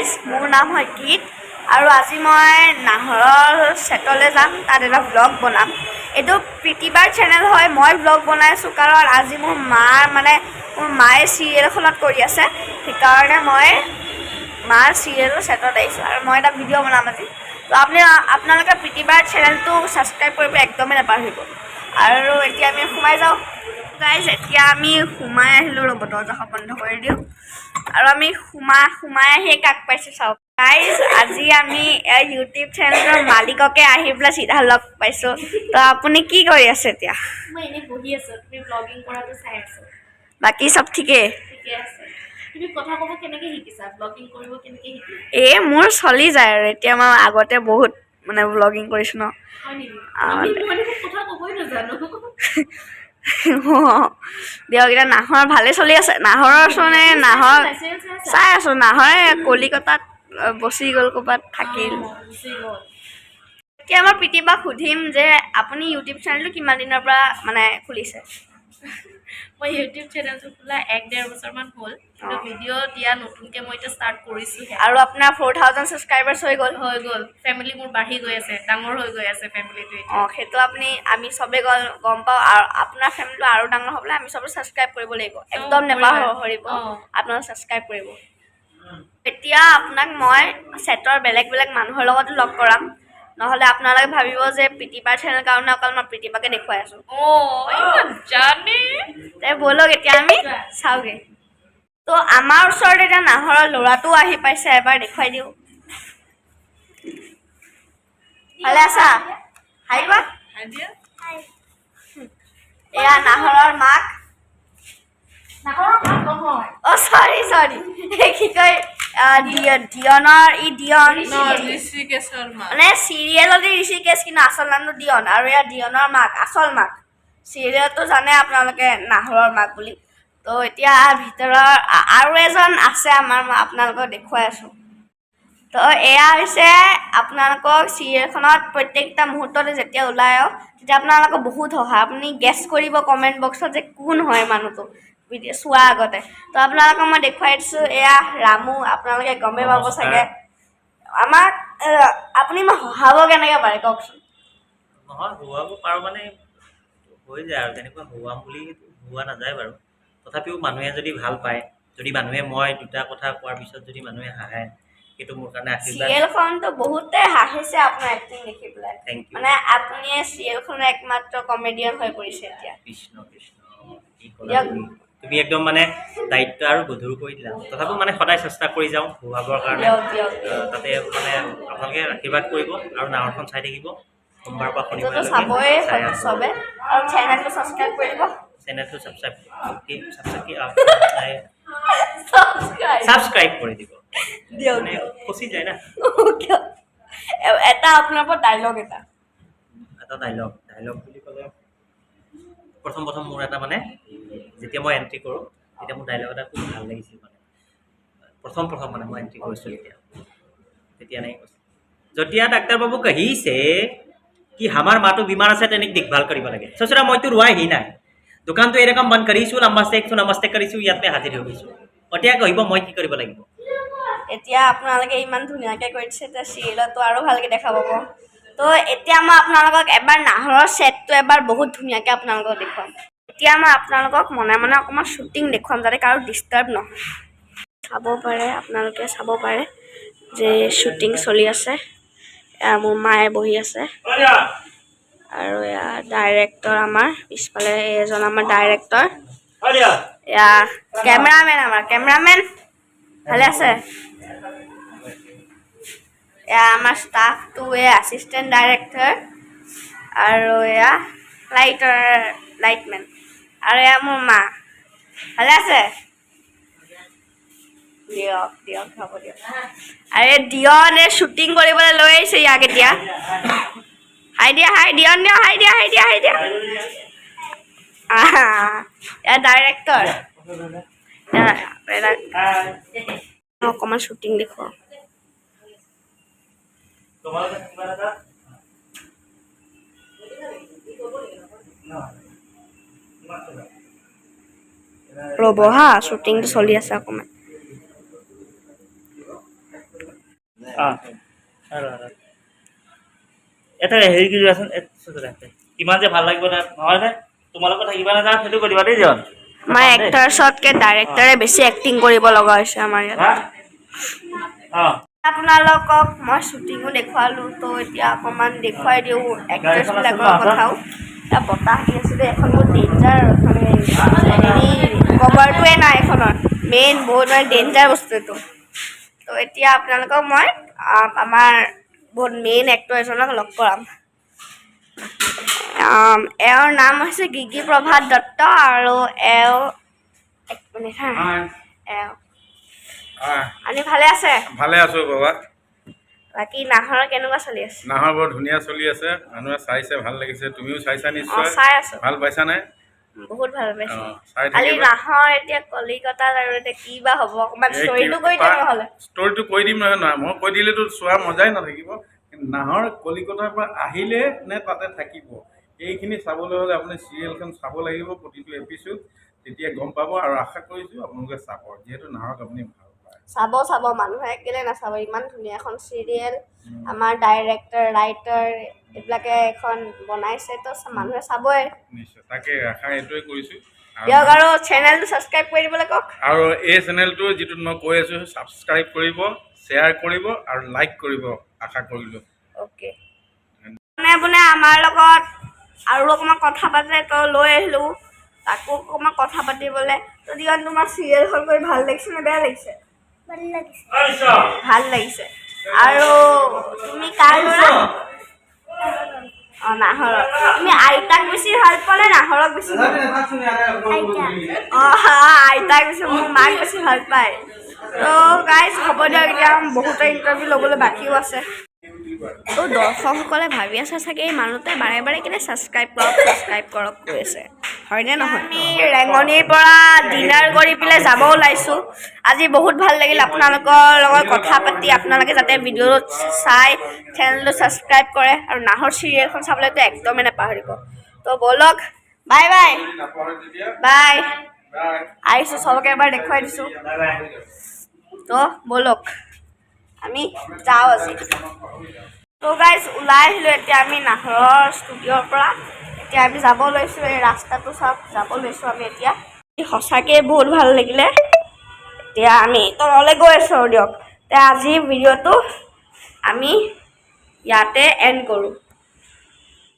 guys মোৰ নাম হয় গীত আৰু আজি মই নাহৰৰ ছেটলৈ যাম তাত এটা ব্লগ বনাম এইটো প্ৰীতিবাৰ চেনেল হয় মই ব্লগ বনাই আছোঁ কাৰণ আজি মোৰ মায়ে চিৰিয়েল এখনত কৰি আছে সেইকাৰণে মই মাৰ চিৰিয়েলৰ ছেটত আহিছোঁ আৰু মই এটা ভিডিঅ' বনাম আজি তো আপোনালোকে প্ৰীতিবাৰ চেনেলটো ছাবস্ক্ৰাইব কৰিব একদমেই নাপাহৰিব আৰু এতিয়া আমি সোমাই যাওঁ গাইজ এতিয়া আমি সোমাই আহিলোঁ ৰ'ব দৰ্জাখন বন্ধ কৰি দিওঁ আৰু আমি সোমাই আহি কাক পাইছোঁ চাওক গাইজ আজি আমি ইউটিউব চেনেলৰ মালিককে আহি পেলাই চিধা লগ পাইছোঁ তো আপুনি কি কৰি আছে এতিয়া মই এনেই বহি আছোঁ তুমি ব্লগিং কৰাটো চাই আছোঁ বাকী চব ঠিকেই আছে তুমি কথা ক'ব কেনেকৈ শিকিছা ব্লগিং কৰিব কেনেকৈ শিকিলা মোৰ চলি যায় আৰু এতিয়া মই আগতে বহুত ব্লগিং কৰিছোঁ ন হয় নেকি আমি কথা ক'বই নাজানো দিয়ক এতিয়া নাহৰ ভালেই চলি আছে নাহৰৰ ওচৰতে নাহৰ চাই আছোঁ নাহৰে কলিকতাত বচি গ'ল ক'ৰবাত থাকিল এতিয়া মই প্ৰীতিবাক সুধিম যে আপুনি ইউটিউব চেনেলটো কিমান দিনৰ পৰা খুলিছে মই ইউটিউব চেনেলটো খোলা 1-1.5 বছৰমান হ'ল কিন্তু ভিডিঅ' দিয়া নতুনকৈ মই এতিয়া ষ্টাৰ্ট কৰিছোঁ আৰু আপোনাৰ 4000 ছাবস্ক্ৰাইবাৰ্ছ হৈ গ'ল ফেমিলি মোৰ বাঢ়ি গৈ আছে ডাঙৰ হৈ গৈ আছে ফেমিলিটো সেইটো আমি চবেই গম পাওঁ আৰু আপোনাৰ ফেমিলিটো আৰু ডাঙৰ হ'বলৈ আমি চবে ছাবস্ক্ৰাইব কৰিব লাগিব একদম নেপাহৰিব আপোনালোকে ছাবস্ক্ৰাইব কৰিব এতিয়া আপোনাক মই ছেটৰ বেলেগ মানুহৰ লগতো লগ কৰাম নহ'লে আপোনালোকে ভাবিব যে প্ৰীতিবাৰ চেনেল কাৰণে অকল মই প্ৰীতিবাকে দেখুৱাই আছোঁ ব'লক এতিয়া আমি চাওঁগৈ তো আমাৰ ওচৰত এতিয়া নাহৰৰ ল'ৰাটোও আহি পাইছে এবাৰ দেখুৱাই দিওঁ ভালে আছা হাই কোৱা এয়া নাহৰৰ মাক চৰি কি কয় ডিয়ন চিৰিয়েলত ঋষিকেশ কিন্তু আচল নামটো ডিয়ন আৰু এয়া ডিয়নৰ মাক আচল মাক চিৰিয়েলতো জানে আপোনালোকে নাহৰৰ মাক বুলি তো এতিয়া ভিতৰৰ আৰু এজন আছে আমাৰ আপোনালোকক দেখুৱাই আছোঁ তো এয়া হৈছে আপোনালোকক চিৰিয়েলখনত প্ৰত্যেকটা মুহূৰ্ততে যেতিয়া ওলাই আহক তেতিয়া আপোনালোকক বহুত সহায় আপুনি গেছ কৰিব কমেণ্ট বক্সত যে কোন হয় মানুহটো ভিডিঅ' চোৱাৰ আগতে তো আপোনালোকক মই দেখুৱাই দিছোঁ এয়া ৰামু আপোনালোকে গমেই পাব চাগে আমাক আপুনি মোক সহাব কেনেকৈ পাৰে কওকচোন নহয় হুৱাব পাৰোঁ হৈ যায় আৰু তেনেকুৱা হুৱাম বুলি হোৱা নাযায় বাৰু তথাপিও মানুহে যদি ভাল পায় যদি মানুহে মই দুটা কথা কোৱাৰ পিছত যদি মানুহে হাঁহে সেইটো মোৰ কাৰণে আশীৰ্বাদ চিৰিয়েলখনতো বহুতে হাঁহিছে আপোনাৰ এক্টিং দেখি পেলাই আপুনি চিৰিয়েলখনৰ একমাত্ৰ কমেডিয়ান হৈ পৰিছে এতিয়া কৃষ্ণ কি ক'লা তুমি একদম দায়িত্ব আৰু গধুৰ কৰি দিলা তথাপিও সদায় চেষ্টা কৰি যাওঁ হুৱাবৰ কাৰণে তাতে আপোনালোকে আশীৰ্বাদ কৰিব আৰু নাহৰখন চাই থাকিব সোমবাৰৰ পৰা শনিবাৰলৈকে চাবই চবে আৰু চেনেলটো ছাবস্ক্ৰাইব কৰিব চেনেলটো ছাবস্ক্ৰাইব কৰি দিব ফচি যায় না এটা আপোনাৰ পৰা ডাইলগ এটা ডাইলগ বুলি ক'লে প্ৰথম মোৰ এটা যেতিয়া মই এণ্ট্ৰি কৰোঁ তেতিয়া মোৰ ডাইলগ এটা খুব ভাল লাগিছিল প্ৰথম মই এণ্ট্ৰি কৰিছোঁ তেতিয়া নাই কৈছোঁ যেতিয়া ডাক্তৰ বাবু কহিছে कि हमार माँ तो बीमार আছে तेनिक देखभाल करिब लागे ससुरा মই তো ৰোৱাই হি নাই দোকানটো এৰকম বন্ধ কৰিছো নমস্তে কৰিছো ইয়াতে হাজিৰ হৈ গৈছো অতিয়া কহিব মই কি কৰিব লাগিব এতিয়া আপোনালোকে ইমান ধুনীয়াকৈ কৰিছে যে চিৰিয়েলতো আৰু ভালকৈ দেখা পাব তো এতিয়া মই আপোনালোকক এবাৰ নাহৰৰ ছেটটো এবাৰ বহুত ধুনীয়াকৈ আপোনালোকক দেখুৱাম এতিয়া মই আপোনালোকক মনে অকণমান শ্বুটিং দেখুৱাম যাতে কাৰো ডিষ্টাৰ্ব নহয় আপোনালোকে চাব পাৰে যে শ্বুটিং চলি আছে মোৰ মায়ে বহি আছে আৰু এয়া ডাইৰেক্টৰ আমাৰ পিছফালে এজন আমাৰ ডাইৰেক্টৰ এয়া কেমেৰামেন ভালে আছে এয়া আমাৰ ষ্টাফটো এছিষ্টেণ্ট ডাইৰেক্টৰ আৰু এয়া লাইটমেন আৰু এয়া মোৰ মা ভালে আছে দিয়ক হ'ব দিয়ক আৰে ডিয়নে শ্বুটিং কৰিবলৈ লৈ আহিছে ইয়াক এতিয়া হাই দিয়া ডাইৰেক্টৰ অকণমান শ্বুটিং দেখুৱাওঁ ৰ'ব হা শ্বুটিংটো চলি আছে অকণমান এটা হেৰি কৰি দিবাচোন কিমান যে ভাল লাগিব তাত নহয়নে তোমালোকৰ থাকিবা না সেইটো কৰি দিবা দেই জন আমাৰ এক্টাৰ্ছতকৈ ডাইৰেক্টৰে বেছি এক্টিং কৰিব লগা হৈছে আমাৰ ইয়াত আপোনালোকক মই শ্বুটিঙো দেখুৱালোঁ তো এতিয়া অকণমান দেখুৱাই দিওঁ এক্ট্ৰেছবিলাকৰ কথাও এতিয়া বতাহ দি আছিলে এখন বহুত ডেঞ্জাৰ মানে হেৰি কভাৰটোৱে নাই এখনৰ মেইন বহুত মানে ডেঞ্জাৰ বস্তু এইটো তো এতিয়া আপোনালোকক মই আমাৰ বহুত মেইন এক্টৰ এজনক লগ কৰাম এওঁৰ নাম হৈছে গিগি প্ৰভাত দত্ত আৰু এওঁ এক মিনিট হা এওঁ আপুনি ভালে আছে ভালে আছো বাবা বাকী নাহৰৰ কেনেকুৱা চলি আছে নাহৰ বৰ ধুনীয়া চলি আছে মানুহে চাইছে ভাল লাগিছে তুমিও চাইছা নিশ্চয় চাই আছো ভাল পাইছা নে বহুত ভাল পাইছো চাই খালি থাকিবা নাহৰ এতিয়া কলিকতাত আৰু এতিয়া কি বা হ'ব অকণমান ষ্টৰিটো কৈ দিয়া নহ'লে ষ্টৰিটো কৈ দিম নহয় নহয় মই কৈ দিলেতো চোৱা মজাই নাথাকিব কিন্তু নাহৰ কলিকতাৰ পৰা আহিলে নে তাতে থাকিব এইখিনি চাবলৈ হ'লে আপুনি চিৰিয়েলখন চাব লাগিব প্ৰতিটো এপিছড তেতিয়া গম পাব আৰু আশা কৰিছোঁ আপোনালোকে চাব যিহেতু নাহৰক আপুনি ভাল চাব মানুহে কেলৈ নাচাব ইমান ধুনীয়া এখন চিৰিয়েল আমাৰ ডাইৰেক্টৰ ৰাইটাৰ এইবিলাকে এখন বনাইছে তো মানুহে চাবই নিশ্চয় তাকে আশা এইটোৱে কৰিছোঁ দিয়ক আৰু চেনেলটো ছাবস্ক্ৰাইব কৰি দিবলৈ কওক আৰু এই চেনেলটো যিটো মই কৈ আছোঁ ছাবস্ক্ৰাইব কৰিব শ্বেয়াৰ কৰিব আৰু লাইক কৰিব আশা কৰিলোঁ অ'কে মানে আমাৰ লগত আৰু অকণমান কথা পাতে তো লৈ আহিলোঁ তাকো অকণমান কথা পাতিবলৈ তো দিয়ক তোমাৰ চিৰিয়েলখন কৰি ভাল লাগিছে নে বেয়া লাগিছে ভাল লাগিছে আৰু তুমি কাৰ ল'ৰা অঁ নাহৰক তুমি আইতাক বেছি ভাল পোৱা নে নাহৰক বেছি ভাল আইতাক বেছি মোৰ মাক বেছি ভাল পায় তো গাইজ হ'ব দিয়ক এতিয়া বহুতৰ ইণ্টাৰভিউ ল'বলৈ বাকীও আছে তো দৰ্শকসকলে ভাবি আছে চাগে এই মানুহটোৱে বাৰে বাৰে কেনে ছাবস্ক্ৰাইব কৰক কৈ আছে হয়নে নহয় আমি ৰেঙনিৰ পৰা ডিনাৰ কৰি পেলাই যাব ওলাইছোঁ আজি বহুত ভাল লাগিল আপোনালোকৰ লগত কথা পাতি আপোনালোকে যাতে ভিডিঅ'টো চাই চেনেলটো ছাবস্ক্ৰাইব কৰে আৰু নাহৰ চিৰিয়েলখন চাবলৈতো একদমেই নাপাহৰিব তো ব'লক বাই বাই বাই আহিছোঁ চবকে এবাৰ দেখুৱাই দিছোঁ তো ব'লক আমি যাওঁ আজি তো গাইজ ওলাই আহিলোঁ এতিয়া আমি নাহৰৰ ষ্টুডিঅ'ৰ পৰা এতিয়া আমি যাব লৈছোঁ এই ৰাস্তাটো চাওক যাব লৈছোঁ আমি এতিয়া সঁচাকৈ বহুত ভাল লাগিলে এতিয়া আমি তললৈ গৈ আছোঁ আৰু দিয়ক এতিয়া আজিৰ ভিডিঅ'টো আমি ইয়াতে এণ্ড কৰোঁ